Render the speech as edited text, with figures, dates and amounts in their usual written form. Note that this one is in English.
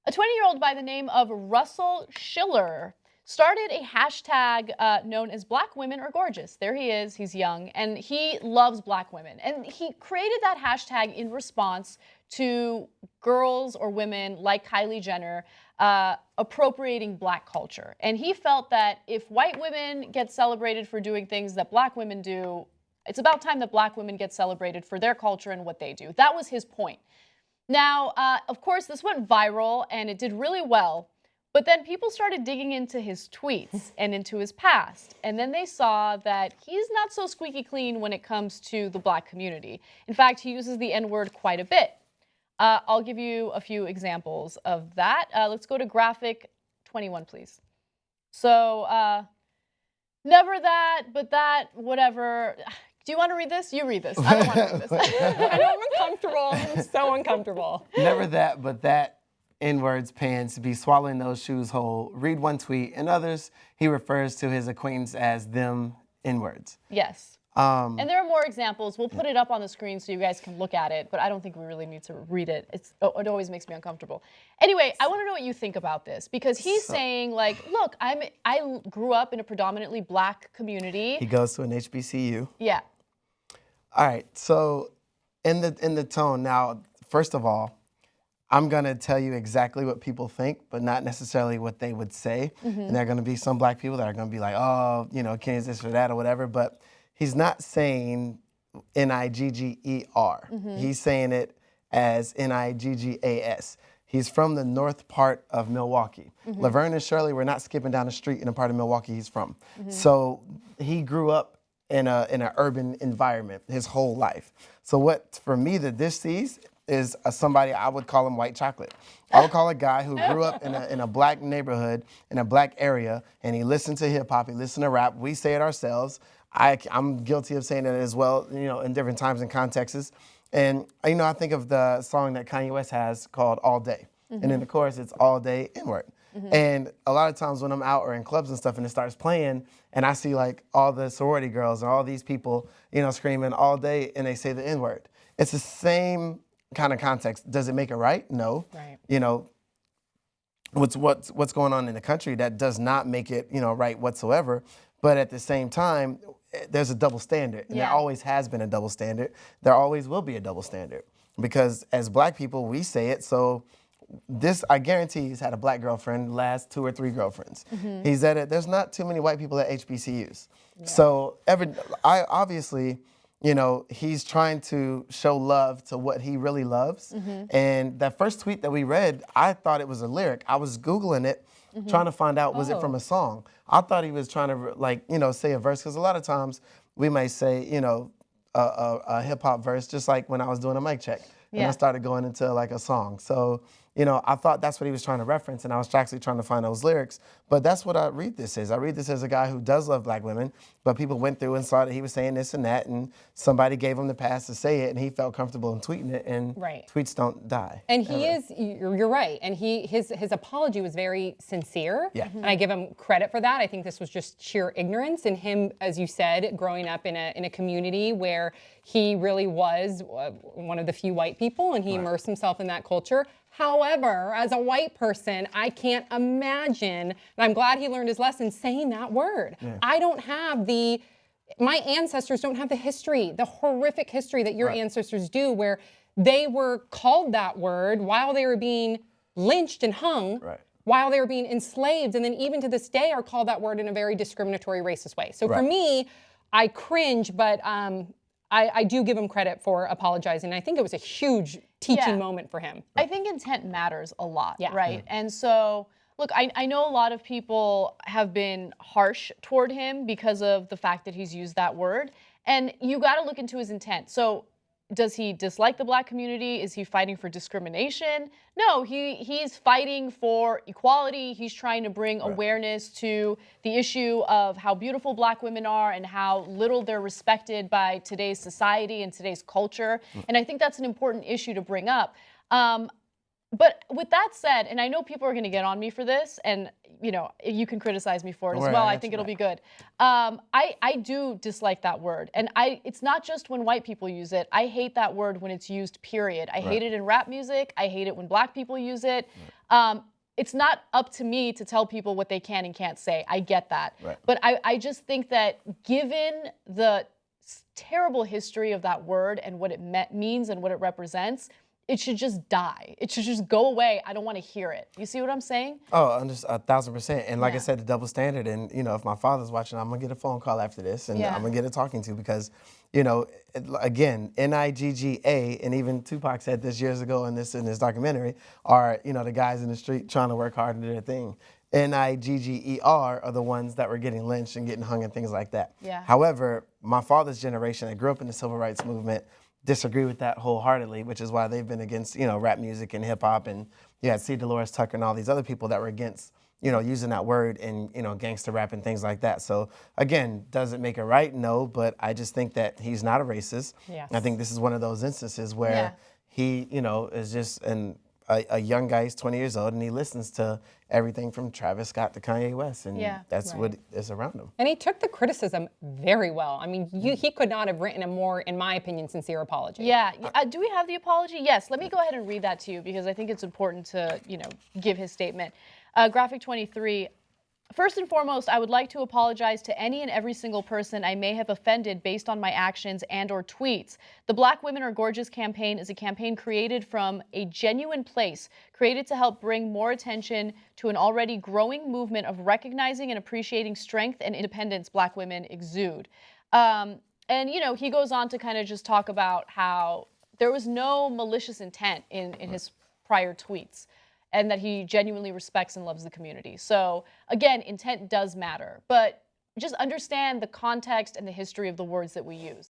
A 20-year-old by the name of Russell Schiller started a hashtag known as Black Women Are Gorgeous. There he is, he's young, and he loves black women. And he created that hashtag in response to girls or women like Kylie Jenner appropriating black culture. And he felt that if white women get celebrated for doing things that black women do, it's about time that black women get celebrated for their culture and what they do. That was his point. Now, of course, this went viral and it did really well, but then people started digging into his tweets and into his past, and then they saw that he's not so squeaky clean when it comes to the black community. In fact, he uses the N-word quite a bit. I'll give you a few examples of that. Let's go to graphic 21, please. So, never that, but that, whatever. Do you want to read this? You read this. I don't want to read this. I know I'm uncomfortable. I'm so uncomfortable. Never that, but that. N-words, pants, be swallowing those shoes whole. Read one tweet. In others, he refers to his acquaintance as them N-words. Yes. And there are more examples. We'll put it up on the screen so you guys can look at it, but I don't think we really need to read it. It always makes me uncomfortable. Anyway, I want to know what you think about this, because he's saying, like, look, I grew up in a predominantly black community. He goes to an HBCU. Yeah. All right, so in the tone, now, first of all, I'm gonna tell you exactly what people think, but not necessarily what they would say. And there are gonna be some black people that are gonna be like, oh, you know, Kenny's this or that or whatever, but he's not saying N-I-G-G-E-R. He's saying it as N-I-G-G-A-S. He's from the north part of Milwaukee. Laverne and Shirley were not skipping down the street in the part of Milwaukee he's from. So he grew up in an urban environment his whole life. So what, for me, that this sees is somebody, I would call him white chocolate. I would call a guy who grew up in a black neighborhood, in a black area, and he listened to hip hop, he listened to rap. We say it ourselves. I'm guilty of saying it as well, you know, in different times and contexts. And, you know, I think of the song that Kanye West has called All Day. And in the chorus, it's all day N-word. And a lot of times when I'm out or in clubs and stuff and it starts playing and I see like all the sorority girls and all these people, you know, screaming all day and they say the N-word. It's the same kind of context. Does it make it right? No. Right. You know, what's going on in the country, that does not make it, you know, right whatsoever. But at the same time, there's a double standard. And there always has been a double standard. There always will be a double standard. Because as black people, we say it. So this, I guarantee he's had a black girlfriend, last 2 or 3 girlfriends. He's at it. There's not too many white people at HBCUs. So obviously, you know, he's trying to show love to what he really loves. And that first tweet that we read, I thought it was a lyric. I was Googling it, trying to find out, was it from a song? I thought he was trying to, like, you know, say a verse, because a lot of times we may say, you know, a hip hop verse, just like when I was doing a mic check. And I started going into like a song. So, you know, I thought that's what he was trying to reference, and I was actually trying to find those lyrics. But that's what I read this as. I read this as a guy who does love black women, but people went through and saw that he was saying this and that, and somebody gave him the pass to say it, and he felt comfortable in tweeting it, and tweets don't die. And he is, you're right, and his apology was very sincere, and I give him credit for that. I think this was just sheer ignorance, and him, as you said, growing up in a community where he really was one of the few white people, and he immersed himself in that culture. However, as a white person, I can't imagine, and I'm glad he learned his lesson, saying that word. I don't have my ancestors don't have the history, the horrific history that your ancestors do, where they were called that word while they were being lynched and hung, while they were being enslaved, and then even to this day are called that word in a very discriminatory, racist way. So for me, I cringe, but I do give him credit for apologizing. I think it was a huge teaching moment for him. I think intent matters a lot, right? And so, look, I know a lot of people have been harsh toward him because of the fact that he's used that word. And you got to look into his intent. So does he dislike the black community? Is he fighting for discrimination? No, he's fighting for equality. He's trying to bring awareness to the issue of how beautiful black women are and how little they're respected by today's society and today's culture. And I think that's an important issue to bring up. But with that said, and I know people are going to get on me for this, and you know, you can criticize me for it as well. I think it'll be good. I do dislike that word, and it's not just when white people use it. I hate that word when it's used, period. I hate it in rap music. I hate it when black people use it. It's not up to me to tell people what they can and can't say. I get that. Right. But I just think that given the terrible history of that word and what it means and what it represents, it should just die. It should just go away. I don't want to hear it. You see what I'm saying? Oh, 1,000%. And like I said, the double standard. And, you know, if my father's watching, I'm going to get a phone call after this and I'm going to get a talking to because, you know, again, Nigga, and even Tupac said this years ago in this documentary, are, you know, the guys in the street trying to work hard and do their thing. Nigger are the ones that were getting lynched and getting hung and things like that. Yeah. However, my father's generation that grew up in the civil rights movement disagree with that wholeheartedly, which is why they've been against, you know, rap music and hip hop, and you had C. Dolores Tucker and all these other people that were against, you know, using that word in, you know, gangster rap and things like that. So again, does it make it right? No, but I just think that he's not a racist. Yes. I think this is one of those instances where he, you know, is just a young guy. He's 20 years old and he listens to everything from Travis Scott to Kanye West, and that's what is around him. And he took the criticism very well. I mean, he could not have written a more, in my opinion, sincere apology. Yeah. Do we have the apology? Yes. Let me go ahead and read that to you because I think it's important to, you know, give his statement. Graphic 23. First and foremost, I would like to apologize to any and every single person I may have offended based on my actions and or tweets. The Black Women Are Gorgeous campaign is a campaign created from a genuine place, created to help bring more attention to an already growing movement of recognizing and appreciating strength and independence Black women exude. And, you know, he goes on to kind of just talk about how there was no malicious intent in his prior tweets, and that he genuinely respects and loves the community. So again, intent does matter, but just understand the context and the history of the words that we use.